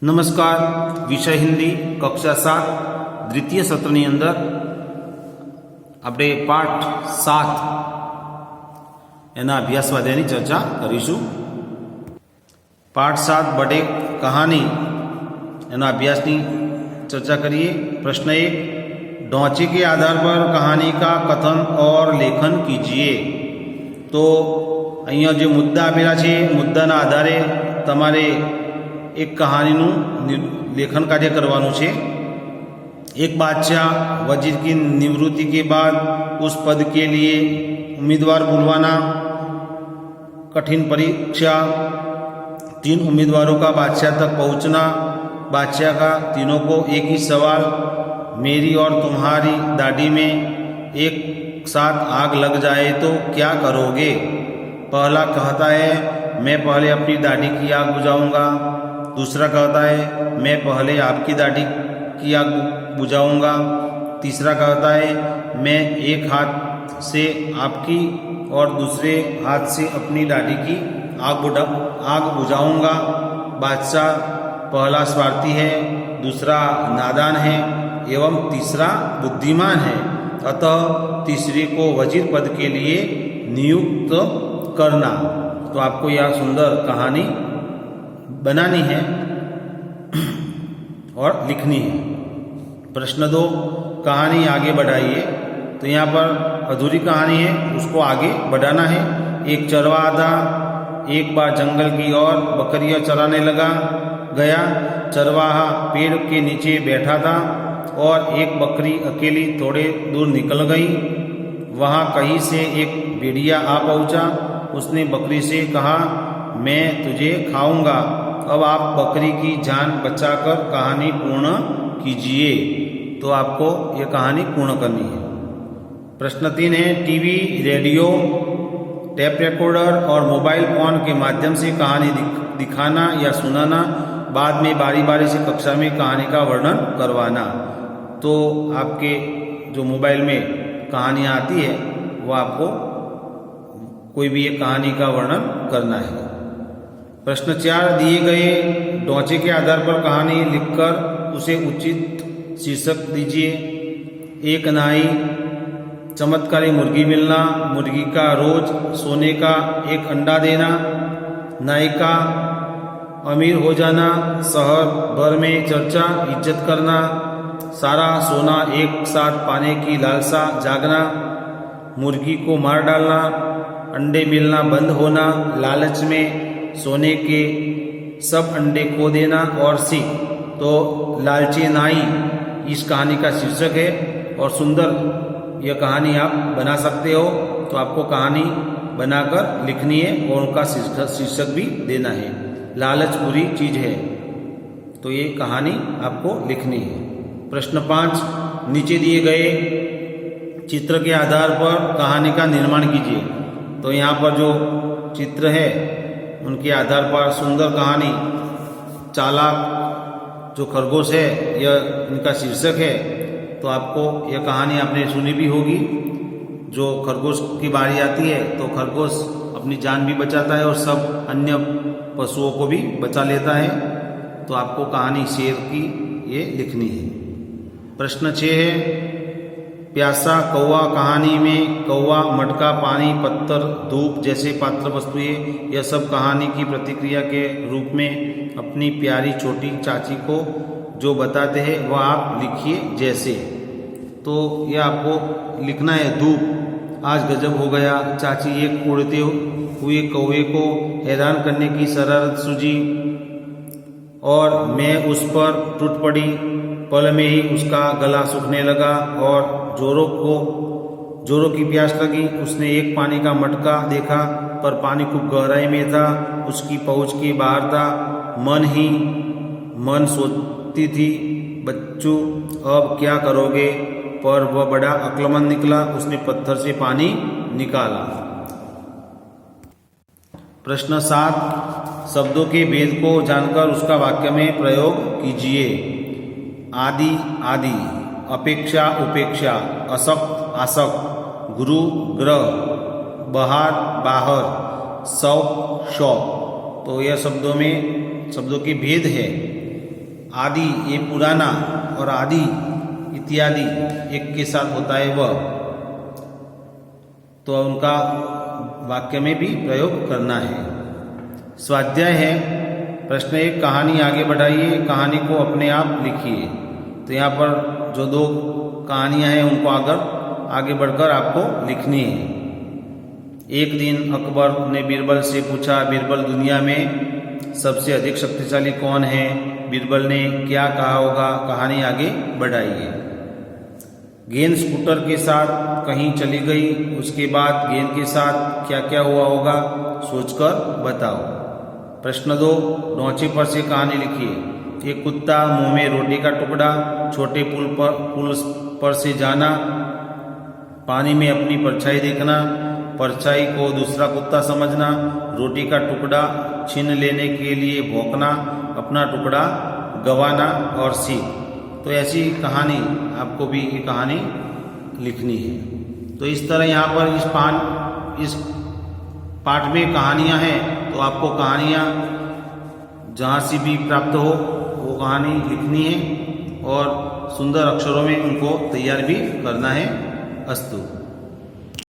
નમસ્કાર. વિષય હિન્દી કક્ષા 7 દ્વિતીય સત્રની અંદર આપણે પાઠ 7 એના અભ્યાસ સ્વાધ્યાયની ચર્ચા કરીશું. पाठ 7 बड़े कहानी एना अभ्यासनी चर्चा करिए. प्रश्न 1, ढांचे के आधार पर कहानी का कथन और लेखन कीजिए. तो अहींया जे मुद्दा आपेला छे मुद्दाना आधारे तमारे एक कहानीનું लेखन कार्य करवानुं छे. एक बादशाह वजीर की निवृत्ति के बाद उस पद के लिए उम्मीदवार बुलवाना. कठिन परीक्षा. 3 उम्मीदवारों का बादशाह तक पहुंचना. बादशाह का तीनों को एक ही सवाल, मेरी और तुम्हारी दाढ़ी में एक साथ आग लग जाए तो क्या करोगे? पहला कहता है मैं पहले अपनी दाढ़ी की आग बुझाऊंगा. दूसरा कहता है मैं पहले आपकी दाढ़ी की आग बुझाऊंगा. तीसरा कहता है मैं एक हाथ से आपकी और दूसरे हाथ से अपनी दाढ़ी की आग बुझाऊंगा. बादशाह पहला स्वार्थी है, दूसरा नादान है एवं तीसरा बुद्धिमान है. अतः तीसरे को वजीर पद के लिए नियुक्त करना. तो आपको यह सुंदर कहानी बनानी है और लिखनी है. प्रश्न 2, कहानी आगे बढ़ाइए. तो यहाँ पर अधूरी कहानी है, उसको आगे बढ़ाना है. एक चरवाहा था. एक बार जंगल की ओर बकरियां चराने गया. चरवाहा पेड़ के नीचे बैठा था और एक बकरी अकेली थोड़े दूर निकल गई. वहाँ कहीं से एक भेड़िया आ पहुँचा. उसने बकरी से कहा मैं तुझे खाऊंगा. अब आप बकरी की जान बचाकर कहानी पूर्ण कीजिए. तो आपको यह कहानी पूर्ण करनी है. प्रश्न 3 है, टीवी, रेडियो, टेप रिकॉर्डर और मोबाइल फोन के माध्यम से कहानी दिखाना या सुनाना. बाद में बारी बारी से कक्षा में कहानी का वर्णन करवाना. तो आपके जो मोबाइल में कहानियाँ आती है वो आपको कोई भी एक कहानी का वर्णन करना है. प्रश्न 4, दिए गए ढांचे के आधार पर कहानी लिखकर उसे उचित शीर्षक दीजिए. एक नाई, चमत्कारी मुर्गी मिलना, मुर्गी का रोज सोने का एक अंडा देना, नाई का अमीर हो जाना, शहर भर में चर्चा, इज्जत करना, सारा सोना एक साथ पाने की लालसा जागना, मुर्गी को मार डालना, अंडे मिलना बंद होना, लालच में सोने के सब अंडे खो देना और सीख. तो लालची नाई इस कहानी का शीर्षक है और सुंदर यह कहानी आप बना सकते हो. तो आपको कहानी बनाकर लिखनी है और उनका शीर्षक भी देना है. लालच बुरी चीज है, तो ये कहानी आपको लिखनी है. प्रश्न 5, नीचे दिए गए चित्र के आधार पर कहानी का निर्माण कीजिए. तो यहाँ पर जो चित्र है उनके आधार पर सुंदर कहानी. चालाक जो खरगोश है यह इनका शीर्षक है. तो आपको यह कहानी आपने सुनी भी होगी. जो खरगोश की बारी आती है तो खरगोश अपनी जान भी बचाता है और सब अन्य पशुओं को भी बचा लेता है. तो आपको कहानी शेर की ये लिखनी है. प्रश्न 6 है, प्यासा कौवा. कहानी में कौवा, मटका, पानी, पत्थर, धूप जैसे पात्र वस्तुएं यह सब कहानी की प्रतिक्रिया के रूप में अपनी प्यारी छोटी चाची को जो बताते हैं वह आप लिखिए जैसे. तो यह आपको लिखना है, धूप, आज गजब हो गया. चाची एक उड़ते हुए कौवे को हैरान करने की शरारत सूझी और मैं उस पर टूट पड़ी. पल में ही उसका गला सूखने लगा और जोरों की प्यास लगी. उसने एक पानी का मटका देखा पर पानी खूब गहराई में था, उसकी पहुंच के बाहर था. मन ही मन सोचती थी, बच्चों अब क्या करोगे? पर वह बड़ा अक्लमंद निकला. उसने पत्थर से पानी निकाला. प्रश्न 7, शब्दों के भेद को जानकर उसका वाक्य में प्रयोग कीजिए. आदि, आदि, अपेक्षा, उपेक्षा, असक्त, आसक्त, गुरु, ग्रह, बहार, बाहर, शौक, शौक. तो यह शब्दों के भेद है. आदि ये पुराना और आदि इत्यादि एक के साथ होता है वह, तो उनका वाक्य में भी प्रयोग करना है। स्वाध्याय है प्रश्न 1, कहानी आगे बढ़ाइए, कहानी को अपने आप लिखिए। तो यहाँ पर जो 2 कहानियाँ हैं उनको आगे बढ़कर आपको लिखनी है। एक दिन अकबर ने बीरबल से पूछा, बीरबल दुनिया में सबसे अधिक शक्तिशाली कौन है? बीरबल ने क्या कहा होगा? कहानी आगे बढ़ाइए। गेंद स्कूटर के साथ कहीं चली गई, उसके बाद गेंद के साथ क्या क्या हुआ होगा? सोचकर बताओ। प्रश्न 2, ढोंचे पर से कहानी लिखिए। एक कुत्ता, मुंह में रोटी का टुकड़ा, छोटे पुल पर से जाना, पानी में अपनी परछाई देखना, परछाई को दूसरा कुत्ता समझना, रोटी का टुकड़ा छीन लेने के लिए भौंकना, अपना टुकड़ा गंवाना और सीख। तो ऐसी कहानी आपको भी ये कहानी लिखनी है। तो इस तरह यहाँ पर इस पाठ में कहानियाँ हैं, तो आपको कहानियाँ जहाँ से भी प्राप्त हो वो कहानी लिखनी है और सुंदर अक्षरों में उनको तैयार भी करना है। अस्तु।